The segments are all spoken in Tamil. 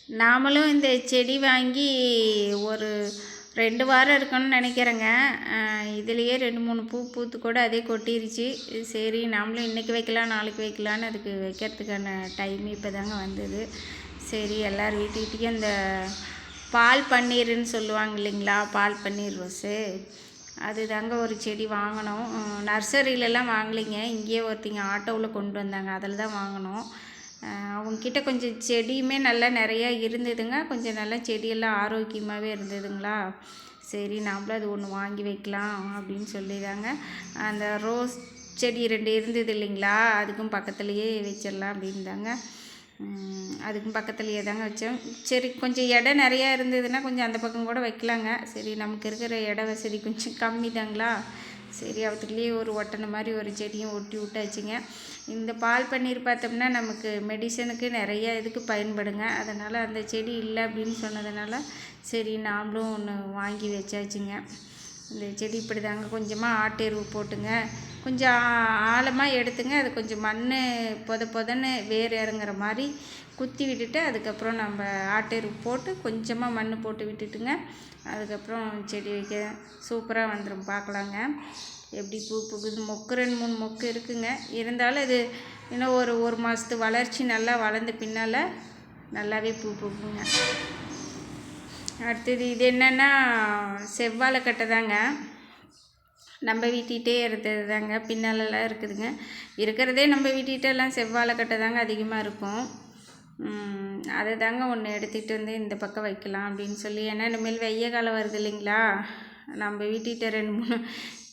நாமளும் இந்த செடி வாங்கி ஒரு 2 வாரம் இருக்குன்னு நினைக்கிறேங்க. இதுலேயே 2, 3 பூ பூத்து கூட அதே கொட்டிருச்சு. சரி நாமளும் இன்றைக்கி வைக்கலாம் நாளைக்கு வைக்கலான்னு அதுக்கு வைக்கிறதுக்கான டைம் இப்போ தாங்க வந்தது. சரி எல்லார் வீட்டுக்கிட்டேயும் இந்த பால் பன்னீர்னு சொல்லுவாங்க இல்லைங்களா, பால் பன்னீர் ரோஸு, அது தாங்க ஒரு செடி வாங்கினோம். நர்சரியிலலாம் வாங்கலைங்க, இங்கேயே ஒருத்திங்க ஆட்டோவில் கொண்டு வந்தாங்க, அதில் தான் வாங்கினோம். அவங்கக்கிட்ட கொஞ்சம் செடியுமே நல்லா நிறையா இருந்ததுங்க, கொஞ்சம் நல்லா செடியெல்லாம் ஆரோக்கியமாகவே இருந்ததுங்களா. சரி நாமளும் அது ஒன்று வாங்கி வைக்கலாம் அப்படின்னு சொல்லி தாங்க அந்த ரோஸ் செடி 2 இருந்தது இல்லைங்களா, அதுக்கும் பக்கத்துலேயே வச்சிடலாம் அப்படின்னு தாங்க, அதுக்கும் பக்கத்துலேயே தாங்க வச்சோம். சரி கொஞ்சம் இடம் நிறையா இருந்ததுன்னா கொஞ்சம் அந்த பக்கம் கூட வைக்கலாங்க. சரி நமக்கு இருக்கிற இட வசதி கொஞ்சம் கம்மி தாங்களா, சரி அவத்துக்குள்ளேயே ஒரு ஒட்டனை மாதிரி ஒரு செடியும் ஒட்டி விட்டாச்சுங்க. இந்த பால் பன்னீர் பார்த்தோம்னா நமக்கு மெடிசனுக்கு நிறைய இதுக்கு பயன்படுங்க. அதனால் அந்த செடி இல்லை அப்படின்னு சொன்னதுனால சரி நாமளும் ஒன்று வாங்கி வச்சாச்சுங்க. இந்த செடி இப்படி தாங்க கொஞ்சமாக ஆட்டெருவு போட்டுங்க, கொஞ்சம் ஆழமாக எடுத்துங்க, அது கொஞ்சம் மண் பொதன்னு வேர் இறங்குற மாதிரி குத்தி விட்டுட்டு அதுக்கப்புறம் நம்ம ஆட்டெருவு போட்டு கொஞ்சமாக மண் போட்டு விட்டுட்டுங்க, அதுக்கப்புறம் செடி வைக்க சூப்பராக வந்துடும். பார்க்கலாங்க எப்படி பூ பூக்குது. மொக்கு 2, 3 மொக்கு இருக்குங்க, இருந்தாலும் அது இன்னும் ஒரு மாதத்து வளர்ச்சி நல்லா வளர்ந்த பின்னால் நல்லாவே பூ பூக்குங்க. அடுத்தது இது என்னென்னா செவ்வாழைக்கட்டை தாங்க, நம்ம வீட்டிகிட்டே இருந்தது தாங்க, பின்னாலெல்லாம் இருக்குதுங்க. இருக்கிறதே நம்ம வீட்டிகிட்டெல்லாம் செவ்வாழைக்கட்டை தாங்க அதிகமாக இருக்கும். அதை தாங்க ஒன்று எடுத்துகிட்டு வந்து இந்த பக்கம் வைக்கலாம் அப்படின்னு சொல்லி, ஏன்னா இனிமேல் வெய்ய காலம் வருது இல்லைங்களா, நம்ம வீட்டிகிட்ட 2, 3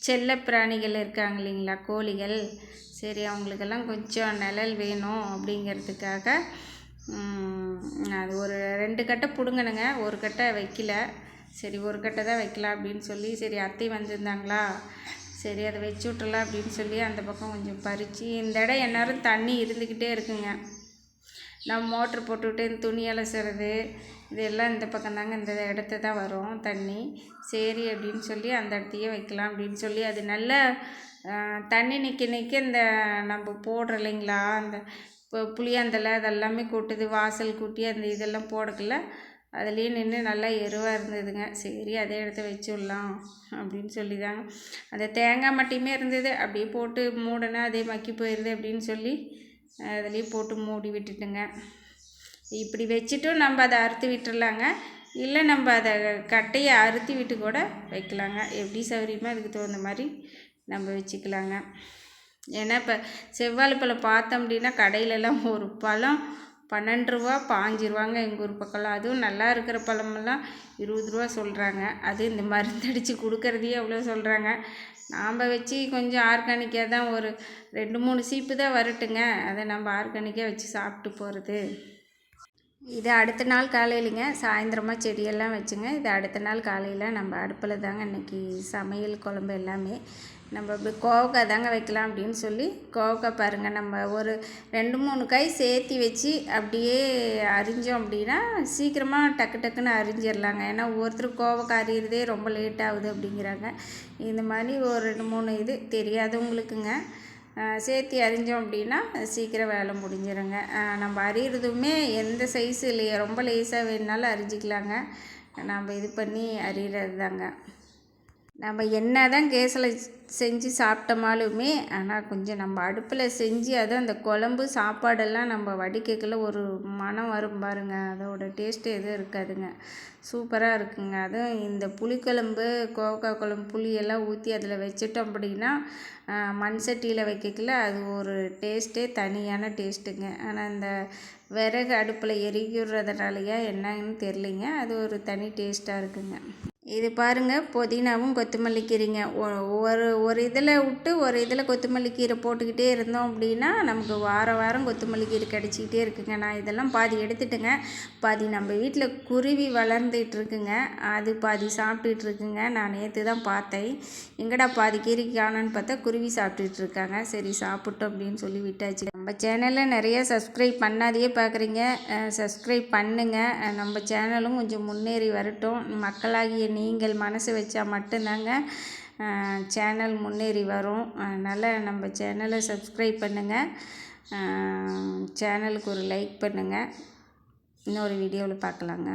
செல்ல பிராணிகள் இருக்காங்க இல்லைங்களா, கோழிகள், சரி அவங்களுக்கெல்லாம் கொஞ்சம் நிழல் வேணும் அப்படிங்கிறதுக்காக அது ஒரு 2 கட்டை பிடுங்கணுங்க, ஒரு கட்டை வைக்கல, சரி ஒரு கட்டை தான் வைக்கலாம் அப்படின்னு சொல்லி, சரி அத்தை வந்திருந்தாங்களா, சரி அதை வச்சு விட்றலாம் அப்படின்னு சொல்லி அந்த பக்கம் கொஞ்சம் பறித்து, இந்த இடம் எந்நேரம் தண்ணி இருந்துக்கிட்டே இருக்குங்க. நம்ம மோட்ரு போட்டுவிட்டு இந்த துணி அலசுறது இதெல்லாம் இந்த பக்கம் தாங்க, இந்த இடத்த தான் வரும் தண்ணி. சரி அப்படின்னு சொல்லி அந்த இடத்தையே வைக்கலாம் அப்படின்னு சொல்லி, அது நல்லா தண்ணி நிற்க இந்த நம்ம போடுற இல்லைங்களா, அந்த இப்போ புளியாந்தலை அதெல்லாமே கூட்டுது, வாசல் கூட்டி அந்த இதெல்லாம் போடக்குள்ள அதுலேயே நின்று நல்லா எருவாக இருந்ததுங்க. சரி அதே இடத்த வச்சு விடலாம் அப்படின்னு சொல்லி தாங்க, அந்த தேங்காய் மட்டுமே இருந்தது அப்படியே போட்டு மூடனா அதே மக்கி போயிடுது அப்படின்னு சொல்லி அதுலேயே போட்டு மூடி விட்டுட்டுங்க. இப்படி வச்சுட்டும் நம்ம அதை அறுத்து விட்டுறலாங்க, இல்லை நம்ம அதை கட்டையை அறுத்து விட்டு கூட வைக்கலாங்க, எப்படி சௌகரியமாக அதுக்கு தகுந்த மாதிரி நம்ம வச்சுக்கலாங்க. ஏன்னா இப்போ செவ்வாழைப்பழம் பார்த்தோம் அப்படின்னா கடையிலலாம் ஒரு பழம் 12 ரூபா 15 ரூபாங்க எங்கள் ஊர் பக்கம்லாம், அதுவும் நல்லா இருக்கிற பழமெல்லாம் 20 ரூபா சொல்கிறாங்க. அது இந்த மருந்தடித்து கொடுக்கறதையே அவ்வளோ சொல்கிறாங்க. நாம் வச்சு கொஞ்சம் ஆர்கானிக்காக தான் ஒரு 2, 3 சீப்பு தான் வரட்டுங்க, அதை நம்ம ஆர்கானிக்காக வச்சு சாப்பிட்டு போகிறது. இது அடுத்த நாள் காலையிலங்க சாயந்தரமாக செடியெல்லாம் வச்சுங்க, இது அடுத்த நாள் காலையில் நம்ம அடுப்பில் தாங்க இன்றைக்கி சமையல் குழம்பு எல்லாமே. நம்ம இப்படி கோவக்காய் தாங்க வைக்கலாம் அப்படின்னு சொல்லி, கோவக்காய் பாருங்கள் நம்ம ஒரு 2, 3 காய் சேர்த்தி வச்சு அப்படியே அரிஞ்சோம் அப்படின்னா சீக்கிரமாக டக்குன்னு அரிஞ்சிடலாங்க. ஏன்னா ஒவ்வொருத்தரும் கோவக்காய் அரியிறதே ரொம்ப லேட் ஆகுது அப்படிங்கிறாங்க. இந்த மாதிரி ஒரு 2, 3 இது தெரியாதவங்களுக்குங்க சேர்த்தி அரிஞ்சோம் அப்படின்னா சீக்கிரம் வேலை முடிஞ்சிடுங்க. நம்ம அரியிறதுமே எந்த சைஸு இல்லையா, ரொம்ப லேசாக வேணுனாலும் அரிஞ்சிக்கலாங்க, நம்ம இது பண்ணி அரியிறது தாங்க. நம்ம என்ன தான் கேஸில் செஞ்சு சாப்பிட்டோமாலுமே, ஆனால் கொஞ்சம் நம்ம அடுப்பில் செஞ்சு அதுவும் அந்த குழம்பு சாப்பாடெல்லாம் நம்ம வடிக்கல ஒரு மனம் வரும் பாருங்க, அதோட டேஸ்ட்டு எதுவும் இருக்காதுங்க, சூப்பராக இருக்குங்க. அதுவும் இந்த புளிக்குழம்பு கோவக்காய் குழம்பு புளியெல்லாம் ஊற்றி அதில் வச்சிட்டோம் அப்படின்னா மண் சட்டியில் வைக்கல அது ஒரு டேஸ்ட்டே தனியான டேஸ்ட்டுங்க. ஆனால் இந்த விறகு அடுப்பில் எரிக்கிறதுனாலையா என்னன்னு தெரிலிங்க, அது ஒரு தனி டேஸ்ட்டாக இருக்குங்க. இது பாருங்கள் புதினாவும் கொத்தமல்லி கீரைங்க, ஒரு இதில் விட்டு ஒரு இதில் கொத்தமல்லி கீரை போட்டுக்கிட்டே இருந்தோம் அப்படின்னா நமக்கு வாரம் கொத்தமல்லி கீரை கிடச்சிக்கிட்டே இருக்குங்க. நான் இதெல்லாம் பாதி எடுத்துட்டேங்க, பாதி நம்ம வீட்டில் குருவி வளர்ந்துட்டுருக்குங்க, அது பாதி சாப்பிட்டுட்ருக்குங்க. நான் நேற்று தான் பார்த்தேன், எங்கடா பாதி கீரைக்கு காணோன்னு பார்த்தா குருவி சாப்பிட்டுட்ருக்காங்க. சரி சாப்பிட்டோம் அப்படின்னு சொல்லி விட்டாச்சு. நம்ம சேனலில் நிறைய சப்ஸ்கிரைப் பண்ணாதையே பார்க்குறீங்க, சப்ஸ்கிரைப் பண்ணுங்கள், நம்ம சேனலும் கொஞ்சம் முன்னேறி வரட்டும். மக்களாகிய நீங்கள் மனசு வச்சா மட்டும்தாங்க சேனல் முன்னேறி வரும். அதனால் நம்ம சேனலை சப்ஸ்கிரைப் பண்ணுங்கள், சேனலுக்கு ஒரு லைக் பண்ணுங்கள். இன்னொரு வீடியோவில் பார்க்கலாங்க.